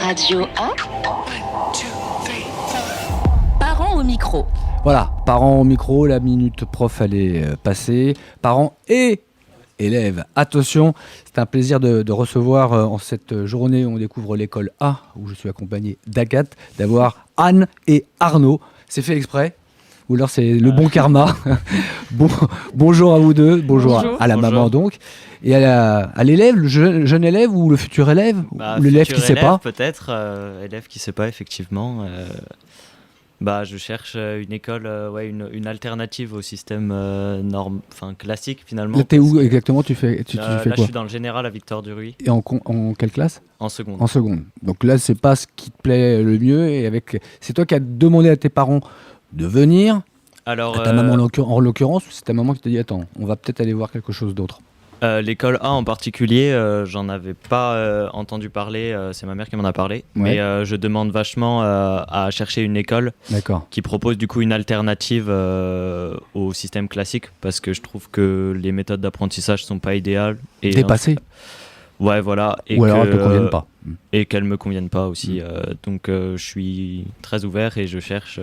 Radio 1. Parents au micro. Voilà, parents au micro, la minute prof elle est passée. Parents et élèves, attention, c'est un plaisir de recevoir en cette journée où on découvre l'école A, où je suis accompagné d'Agathe, d'avoir Anne et Arnaud. C'est fait exprès ou alors c'est le bon karma. Bonjour à vous deux, bonjour. À la maman donc, et à l'élève, le jeune élève ou le futur élève, ou l'élève qui ne sait pas. Peut-être, élève qui ne sait pas effectivement. Je cherche une école, une alternative au système classique finalement. Là, t'es où exactement? Tu fais quoi? Je suis dans le général à Victor-Duruy. Et en quelle classe? En seconde. En seconde. Donc là, c'est pas ce qui te plaît le mieux. C'est toi qui as demandé à tes parents de venir. Alors, à ta maman en l'occurrence, ou c'est ta maman qui t'a dit attends, on va peut-être aller voir quelque chose d'autre? L'école A en particulier, j'en avais pas entendu parler, c'est ma mère qui m'en a parlé, ouais. Mais je demande vachement à chercher une école qui propose du coup une alternative au système classique, parce que je trouve que les méthodes d'apprentissage sont pas idéales. Et dépassées. Ouais, voilà. Ou alors elles ne te conviennent pas. Et qu'elles me conviennent pas aussi. Donc je suis très ouvert et je cherche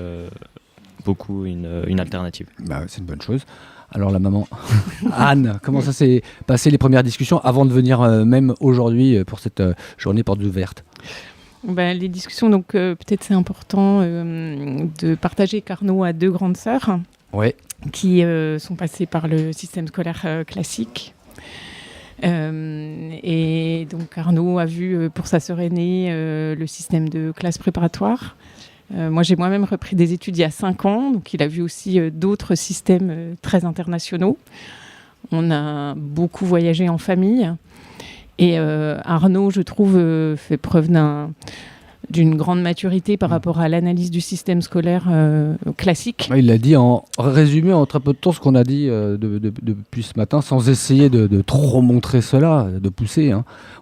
beaucoup une alternative. C'est une bonne chose. Alors la maman, Anne, comment ça s'est passé les premières discussions avant de venir même aujourd'hui pour cette journée portes ouvertes? Les discussions, donc peut-être c'est important de partager qu'Arnaud a deux grandes sœurs qui sont passées par le système scolaire classique. Et donc Arnaud a vu pour sa sœur aînée le système de classe préparatoire. Moi, j'ai moi-même repris des études il y a 5 ans, donc il a vu aussi d'autres systèmes très internationaux. On a beaucoup voyagé en famille. Et Arnaud, je trouve, fait preuve d'une grande maturité par rapport à l'analyse du système scolaire classique. Il l'a dit en résumé en très peu de temps ce qu'on a dit depuis ce matin, sans essayer de trop montrer cela, de pousser.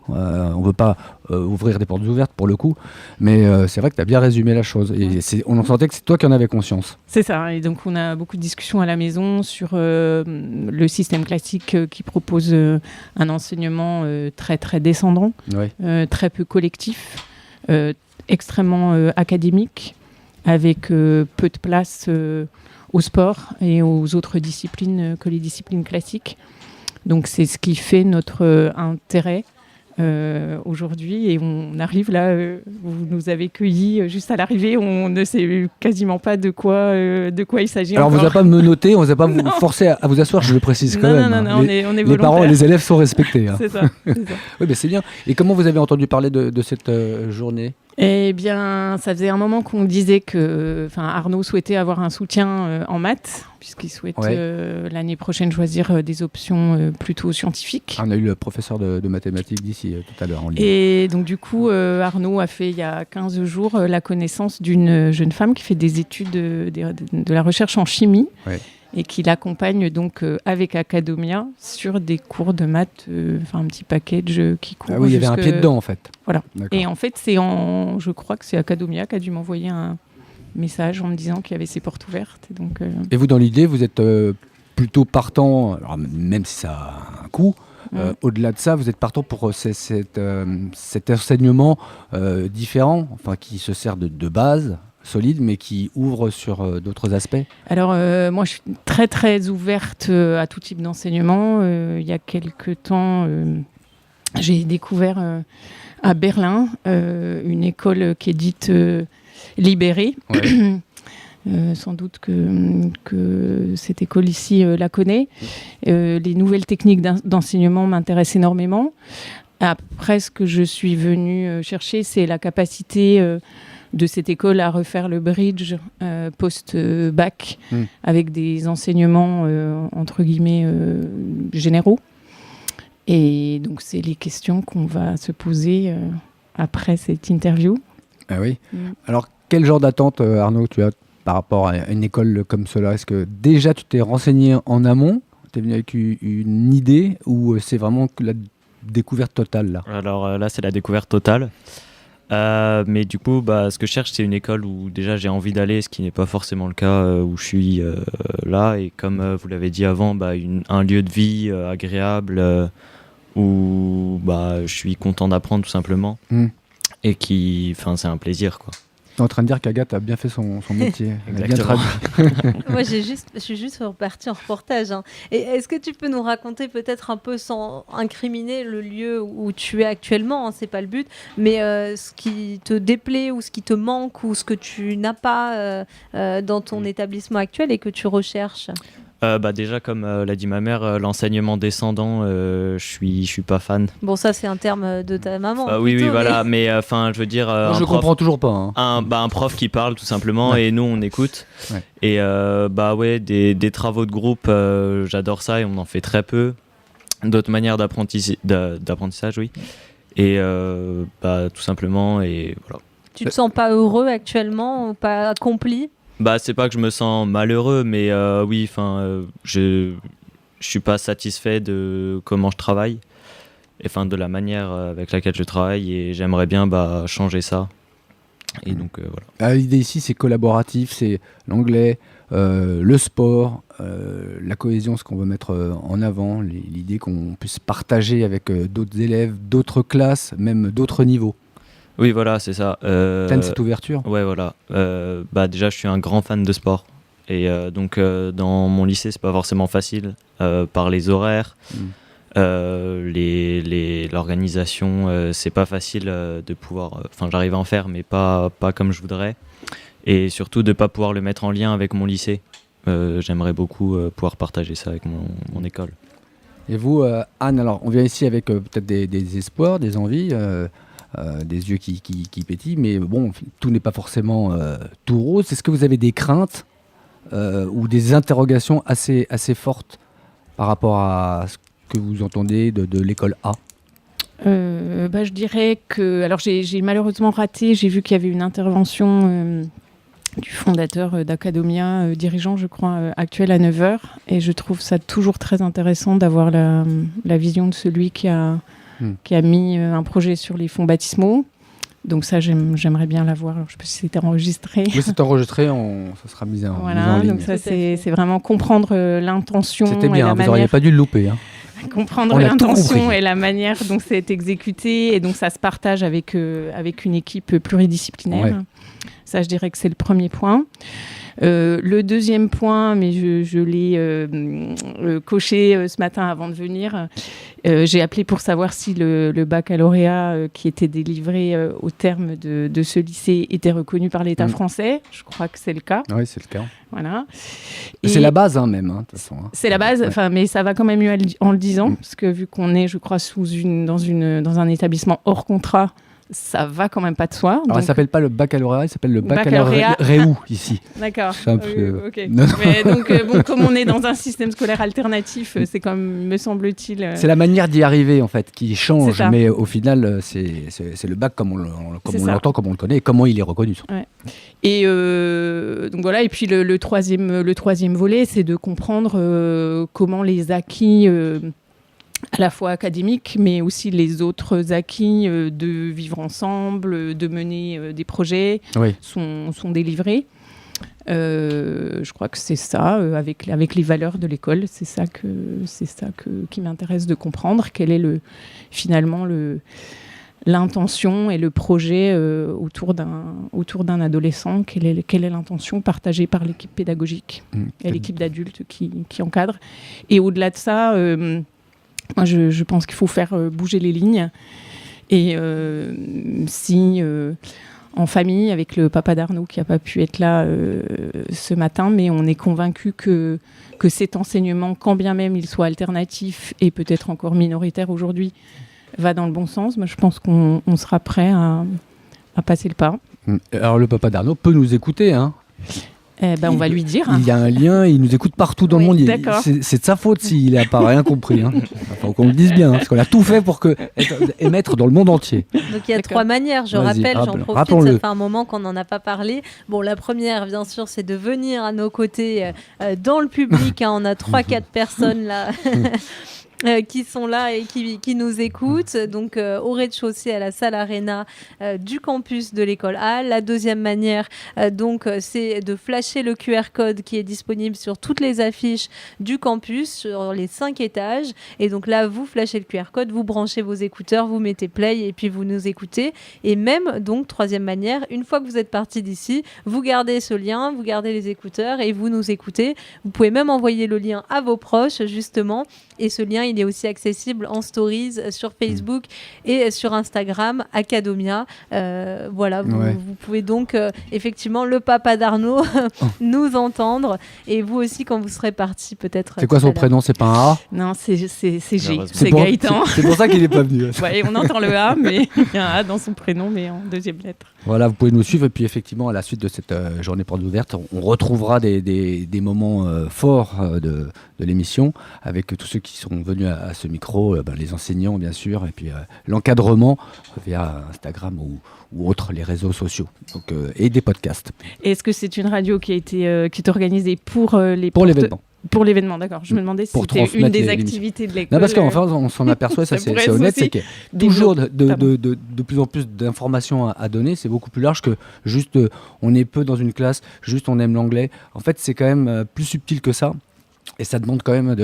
On ne veut pas ouvrir des portes ouvertes pour le coup, mais c'est vrai que tu as bien résumé la chose. Et on en sentait que c'est toi qui en avais conscience. C'est ça, et donc on a beaucoup de discussions à la maison sur le système classique qui propose un enseignement très, très descendant, très peu collectif, extrêmement académique, avec peu de place au sport et aux autres disciplines que les disciplines classiques. Donc c'est ce qui fait notre intérêt aujourd'hui, et on arrive là, vous nous avez cueillis juste à l'arrivée, on ne sait quasiment pas de quoi il s'agit. Alors encore. On ne vous a pas menotté, on ne vous a pas forcé à vous asseoir, je le précise quand même. Non, on est volontaire. Les parents et les élèves sont respectés. C'est ça. Oui, c'est bien. Et comment vous avez entendu parler de cette journée ? Eh bien, ça faisait un moment qu'on disait que Arnaud souhaitait avoir un soutien en maths, puisqu'il souhaite l'année prochaine choisir des options plutôt scientifiques. On a eu le professeur de mathématiques d'ici tout à l'heure en ligne. Et donc du coup, Arnaud a fait il y a 15 jours la connaissance d'une jeune femme qui fait des études de la recherche en chimie. Et qui l'accompagne donc avec Academia sur des cours de maths, un petit package qui court. Ah oui, il y avait un pied dedans en fait. Voilà. D'accord. Et en fait, je crois que c'est Academia qui a dû m'envoyer un message en me disant qu'il y avait ses portes ouvertes. Et vous, dans l'idée, vous êtes plutôt partant, alors même si ça a un coût, au-delà de ça, vous êtes partant pour cet enseignement différent, qui se sert de base solide, mais qui ouvre sur d'autres aspects? Alors, moi, je suis très, très ouverte à tout type d'enseignement. Il y a quelques temps, j'ai découvert à Berlin une école qui est dite Libérée. Sans doute que cette école ici la connaît. Les nouvelles techniques d'enseignement m'intéressent énormément. Après, ce que je suis venue chercher, c'est la capacité de cette école à refaire le bridge post-bac avec des enseignements entre guillemets généraux. Et donc, c'est les questions qu'on va se poser après cette interview. Ah oui. Alors, quel genre d'attente, Arnaud, tu as par rapport à une école comme cela? Est-ce que déjà tu t'es renseigné en amont? Tu es venu avec une idée, ou c'est vraiment la découverte totale là? Alors là, c'est la découverte totale. Mais du coup, ce que je cherche, c'est une école où déjà j'ai envie d'aller, ce qui n'est pas forcément le cas où je suis là. Et comme vous l'avez dit avant, un lieu de vie agréable où je suis content d'apprendre tout simplement. et c'est un plaisir, quoi. Tu es en train de dire qu'Agathe a bien fait son métier. Elle a bien Exactement. traduit. Moi, je suis juste repartie en reportage. Hein. Et est-ce que tu peux nous raconter, peut-être un peu sans incriminer le lieu où tu es actuellement, hein, c'est pas le but, mais ce qui te déplaît ou ce qui te manque ou ce que tu n'as pas dans ton établissement actuel et que tu recherches? Déjà, comme l'a dit ma mère, l'enseignement descendant, je suis pas fan. Bon, ça, c'est un terme de ta maman. Oui, plutôt, voilà, mais je veux dire, Moi, un je prof, comprends toujours pas. Hein. un prof qui parle tout simplement, Ouais. et nous on écoute. Ouais. Et des travaux de groupe, j'adore ça et on en fait très peu. D'autres manières d'apprentissage, oui. Et tout simplement, et voilà. Tu te sens pas heureux actuellement ou pas accompli? C'est pas que je me sens malheureux, mais je suis pas satisfait de comment je travaille, et de la manière avec laquelle je travaille, et j'aimerais bien changer ça. Et donc voilà. L'idée ici, c'est collaboratif, c'est l'anglais, le sport, la cohésion, ce qu'on veut mettre en avant, l'idée qu'on puisse partager avec d'autres élèves, d'autres classes, même d'autres niveaux. Oui, voilà, c'est ça. T'aimes cette ouverture? Ouais, voilà. Déjà, je suis un grand fan de sport. Et donc, dans mon lycée, c'est pas forcément facile par les horaires. L'organisation, c'est pas facile de pouvoir. J'arrive à en faire, mais pas comme je voudrais. Et surtout, de pas pouvoir le mettre en lien avec mon lycée. J'aimerais beaucoup pouvoir partager ça avec mon école. Et vous, Anne, alors, on vient ici avec peut-être des espoirs, des envies. Des yeux qui pétillent, mais bon, tout n'est pas forcément tout rose. Est-ce que vous avez des craintes ou des interrogations assez fortes par rapport à ce que vous entendez de l'école A? Je dirais que... Alors, j'ai malheureusement raté. J'ai vu qu'il y avait une intervention du fondateur d'Academia, dirigeant, je crois, actuel à 9h. Et je trouve ça toujours très intéressant d'avoir la vision de celui qui a mis un projet sur les fonds baptismaux. Donc ça, j'aimerais bien l'avoir. Alors, je ne sais pas si c'était enregistré. Oui, c'est enregistré, ça sera mis en ligne. Donc ça, c'est vraiment comprendre l'intention. C'était bien, vous n'auriez pas dû le louper. Hein. Comprendre l'intention et la manière dont c'est exécuté. Et donc ça se partage avec une équipe pluridisciplinaire. Ouais. Ça, je dirais que c'est le premier point. Le deuxième point, mais je l'ai coché ce matin avant de venir, j'ai appelé pour savoir si le baccalauréat qui était délivré au terme de ce lycée était reconnu par l'État français. Je crois que c'est le cas. Oui, c'est le cas. Voilà. C'est la base même, de toute façon. C'est la base, mais ça va quand même mieux en le disant, parce que vu qu'on est, je crois, dans un établissement hors contrat, ça va quand même pas de soi. Alors, il s'appelle pas le baccalauréat, il s'appelle le baccalauréat Réou ici. D'accord. Ok. Mais donc, comme on est dans un système scolaire alternatif, c'est comme, me semble-t-il... C'est la manière d'y arriver, en fait, qui change. Mais au final, c'est le bac comme on l'entend, comme on le connaît, et comment il est reconnu. Ouais. Et donc voilà. Et puis le troisième volet, c'est de comprendre comment les acquis... à la fois académiques, mais aussi les autres acquis de vivre ensemble, de mener des projets, sont délivrés. Je crois que c'est ça, avec les valeurs de l'école, c'est ça qui m'intéresse de comprendre. Quelle est finalement l'intention et le projet autour d'un adolescent? Quelle est l'intention partagée par l'équipe pédagogique et l'équipe d'adultes qui encadre? Et au-delà de ça... moi, je pense qu'il faut faire bouger les lignes. Et si, en famille, avec le papa d'Arnaud qui n'a pas pu être là ce matin, mais on est convaincu que cet enseignement, quand bien même il soit alternatif et peut-être encore minoritaire aujourd'hui, va dans le bon sens. Moi, je pense qu'on sera prêt à passer le pas. Alors, le papa d'Arnaud peut nous écouter, hein. On va lui dire. Il y a un lien, il nous écoute partout dans le monde. C'est de sa faute s'il n'a pas rien compris. Hein. Faut qu'on le dise bien, parce qu'on a tout fait pour émettre dans le monde entier. Donc il y a trois manières, j'en profite, ça fait un moment qu'on n'en a pas parlé. Bon, la première, bien sûr, c'est de venir à nos côtés dans le public. Hein, on a 3-4 personnes là. qui sont là et qui nous écoutent. Donc, au rez-de-chaussée, à la salle Arena du campus de l'école A. La deuxième manière, c'est de flasher le QR code qui est disponible sur toutes les affiches du campus, sur les 5 étages. Et donc là, vous flashez le QR code, vous branchez vos écouteurs, vous mettez play et puis vous nous écoutez. Et même, donc, troisième manière, une fois que vous êtes parti d'ici, vous gardez ce lien, vous gardez les écouteurs et vous nous écoutez. Vous pouvez même envoyer le lien à vos proches, justement. Et ce lien, il est aussi accessible en stories sur Facebook et sur Instagram, Academia. Voilà, vous pouvez donc effectivement, le papa d'Arnaud, nous entendre. Et vous aussi, quand vous serez parti, peut-être. C'est quoi son prénom? C'est pas un A? Non, c'est G, c'est pour, Gaëtan. C'est pour ça qu'il n'est pas venu. Ouais, on entend le A, mais il y a un A dans son prénom, mais en deuxième lettre. Voilà, vous pouvez nous suivre. Et puis effectivement, à la suite de cette journée porte ouverte, on retrouvera des moments forts de l'émission avec tous ceux qui sont venus à ce micro, les enseignants bien sûr, et puis l'encadrement via Instagram ou autres, les réseaux sociaux, donc, et des podcasts. Et est-ce que c'est une radio qui est organisée pour l'événement? Pour l'événement, d'accord. Je me demandais si c'était une des activités de l'école. Non, parce qu'enfin, on s'en aperçoit, ça c'est honnête, c'est qu'il y a toujours de plus en plus d'informations à donner. C'est beaucoup plus large que juste on est peu dans une classe, juste on aime l'anglais. En fait, c'est quand même plus subtil que ça. Et ça demande quand même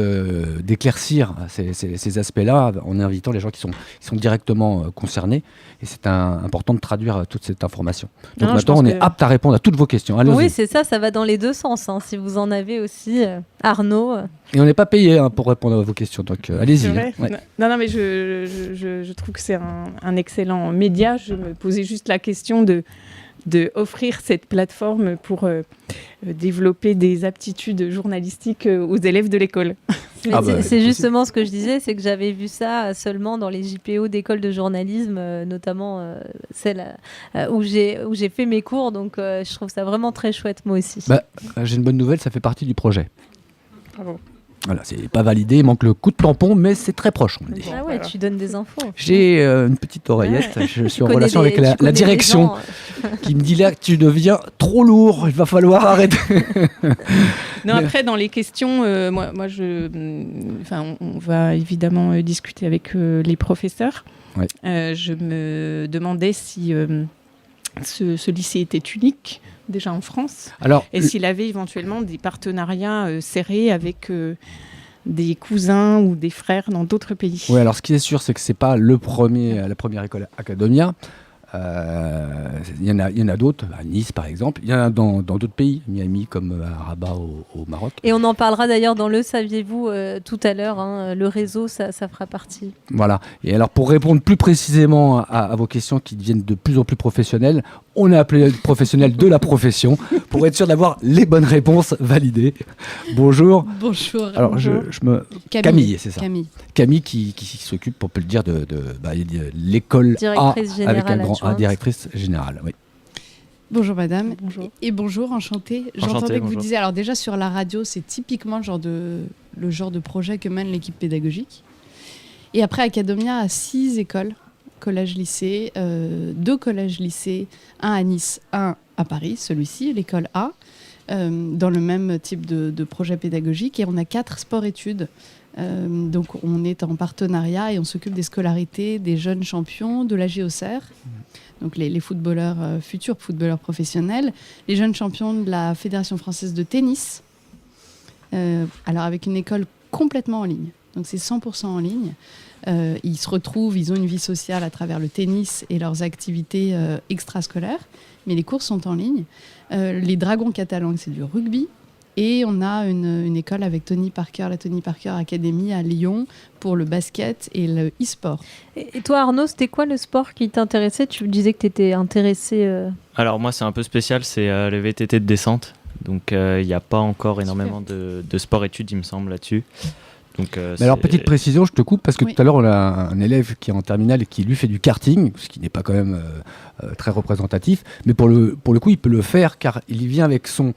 d'éclaircir ces aspects-là en invitant les gens qui sont directement concernés. Et c'est important de traduire toute cette information. Donc maintenant, on est apte à répondre à toutes vos questions. Allez-y. Oui, c'est ça va dans les deux sens. Si vous en avez aussi, Arnaud. Et on n'est pas payé pour répondre à vos questions. Donc allez-y. Ouais. Non, mais je trouve que c'est un excellent média. Je me posais juste la question de offrir cette plateforme pour développer des aptitudes journalistiques aux élèves de l'école. C'est justement ce que je disais, c'est que j'avais vu ça seulement dans les JPO d'école de journalisme, notamment celle où j'ai fait mes cours, donc je trouve ça vraiment très chouette moi aussi. J'ai une bonne nouvelle, ça fait partie du projet. Bravo. Voilà, c'est pas validé, il manque le coup de tampon, mais c'est très proche, on me dit. Ah ouais, tu donnes des infos. J'ai une petite oreillette, je suis en relation avec la direction qui me dit là, tu deviens trop lourd, il va falloir arrêter. Non, après, dans les questions, on va évidemment discuter avec les professeurs. Ouais. Je me demandais si ce lycée était unique déjà en France, et s'il avait éventuellement des partenariats serrés avec des cousins ou des frères dans d'autres pays. Oui, alors ce qui est sûr, c'est que c'est pas la première école Academia. Il y en a d'autres, à Nice par exemple, il y en a dans d'autres pays, Miami comme à Rabat au Maroc. Et on en parlera d'ailleurs dans le Saviez-vous tout à l'heure, le réseau, ça fera partie. Voilà, et alors pour répondre plus précisément à vos questions qui deviennent de plus en plus professionnelles, on a appelé le professionnel de la profession pour être sûr d'avoir les bonnes réponses validées. Bonjour. Bonjour. Alors Camille, c'est ça. Camille qui s'occupe, on peut le dire, de l'école A avec un grand A, directrice générale. Oui. Bonjour madame. Bonjour. Et bonjour, enchantée. J'entendais que vous disiez, alors déjà sur la radio, c'est typiquement le genre de projet que mène l'équipe pédagogique. Et après, Academia a 6 écoles, collège-lycée, 2 collèges-lycées, un à Nice, un à Paris, celui-ci, l'école A, dans le même type de projet pédagogique. Et on a 4 sports-études. Donc on est en partenariat et on s'occupe des scolarités des jeunes champions de la JOCR, donc les footballeurs, futurs footballeurs professionnels, les jeunes champions de la Fédération française de tennis, alors avec une école complètement en ligne, donc c'est 100% en ligne. Ils se retrouvent, ils ont une vie sociale à travers le tennis et leurs activités extrascolaires, mais les cours sont en ligne. Les Dragons catalans, c'est du rugby. Et on a une école avec Tony Parker, la Tony Parker Academy à Lyon pour le basket et le e-sport. Et toi Arnaud, c'était quoi le sport qui t'intéressait? Tu disais que tu étais intéressé... Alors moi c'est un peu spécial, c'est les VTT de descente. Donc il n'y a pas encore énormément de sport-études il me semble là-dessus. Donc, mais alors petite précision, je te coupe parce que tout à l'heure on a un élève qui est en terminale et qui lui fait du karting, ce qui n'est pas quand même très représentatif, mais pour le coup il peut le faire car il vient avec son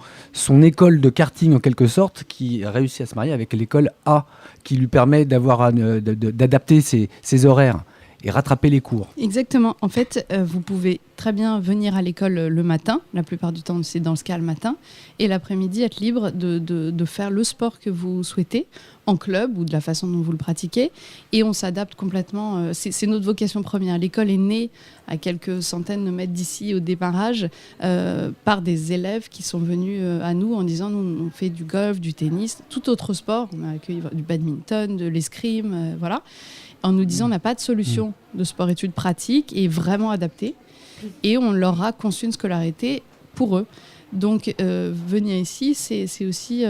école de karting en quelque sorte qui réussit à se marier avec l'école A qui lui permet d'adapter ses horaires. et rattraper les cours. Exactement. En fait, vous pouvez très bien venir à l'école le matin. La plupart du temps, c'est dans ce cas le matin. Et l'après-midi, être libre de faire le sport que vous souhaitez en club ou de la façon dont vous le pratiquez. Et on s'adapte complètement. C'est notre vocation première. L'école est née à quelques centaines de mètres d'ici au démarrage par des élèves qui sont venus à nous en disant nous, on fait du golf, du tennis, tout autre sport. On a accueilli du badminton, de l'escrime, voilà. En nous disant on n'a pas de solution de sport-études pratique et vraiment adaptée. Et on leur a conçu une scolarité pour eux. Donc venir ici, c'est aussi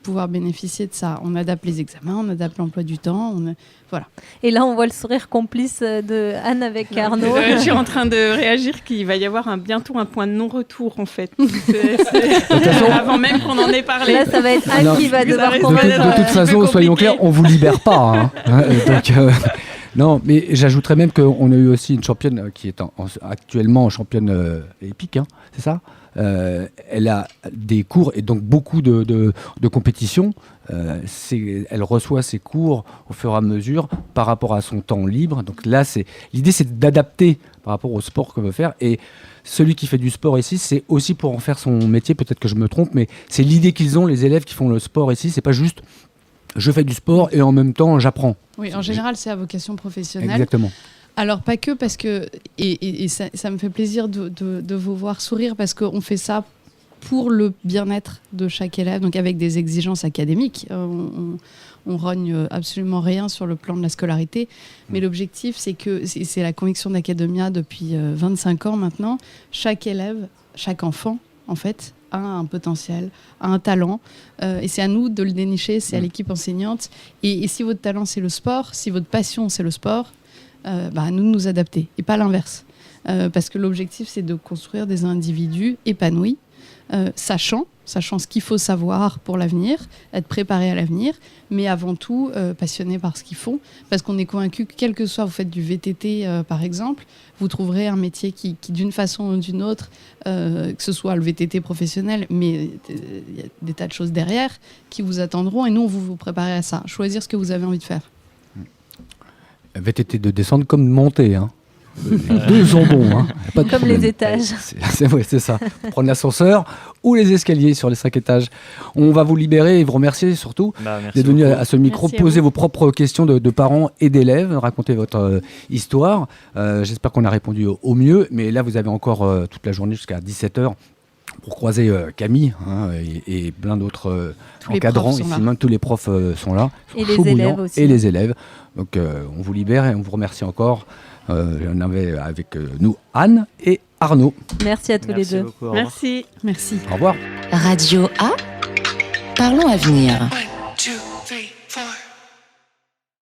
pouvoir bénéficier de ça. On adapte les examens, on adapte l'emploi du temps, voilà. Et là, on voit le sourire complice de Anne avec Arnaud. Je suis en train de réagir qu'il va y avoir bientôt un point de non-retour, en fait. Avant même qu'on en ait parlé. Là, ça va être Anne qui va devoir convaincre. De toute façon, soyons clairs, on ne vous libère pas. Donc, non, mais j'ajouterais même qu'on a eu aussi une championne qui est actuellement championne épique, c'est ça ? Elle a des cours et donc beaucoup de compétitions. Elle reçoit ses cours au fur et à mesure par rapport à son temps libre. Donc là, l'idée, c'est d'adapter par rapport au sport qu'on veut faire. Et celui qui fait du sport ici, c'est aussi pour en faire son métier. Peut-être que je me trompe, mais c'est l'idée qu'ils ont, les élèves qui font le sport ici. C'est pas juste je fais du sport et en même temps j'apprends. Oui, en général, c'est à vocation professionnelle. Exactement. Alors, pas que, parce que, et ça me fait plaisir de vous voir sourire, parce qu'on fait ça pour le bien-être de chaque élève, donc avec des exigences académiques. On rogne absolument rien sur le plan de la scolarité, mais l'objectif, c'est que, c'est la conviction d'Academia depuis 25 ans maintenant, chaque élève, chaque enfant, en fait, a un potentiel, a un talent, et c'est à nous de le dénicher, c'est à l'équipe enseignante. Et si votre talent, c'est le sport, si votre passion, c'est le sport, à nous de nous adapter, et pas l'inverse. Parce que l'objectif, c'est de construire des individus épanouis, sachant ce qu'il faut savoir pour l'avenir, être préparé à l'avenir, mais avant tout passionnés par ce qu'ils font, parce qu'on est convaincu que quel que soit, vous faites du VTT par exemple, vous trouverez un métier qui d'une façon ou d'une autre, que ce soit le VTT professionnel, mais il y a des tas de choses derrière qui vous attendront, et nous on vous préparer à ça, choisir ce que vous avez envie de faire. VTT de descendre comme de monter, hein. Les deux sont bons, hein. Pas de comme problème. les étages. C'est ça. Prendre l'ascenseur ou les escaliers sur les 5 étages. On va vous libérer et vous remercier surtout d'être venu à ce micro, poser vos propres questions de parents et d'élèves, raconter votre histoire. J'espère qu'on a répondu au mieux, mais là vous avez encore toute la journée jusqu'à 17h pour croiser Camille et plein d'autres encadrants ici. Même tous les profs sont là. Et les élèves aussi. Et les élèves. Donc on vous libère et on vous remercie encore. On avait avec nous Anne et Arnaud. Merci à tous les deux. Beaucoup, Merci. Merci. Au revoir. Radio A, parlons avenir.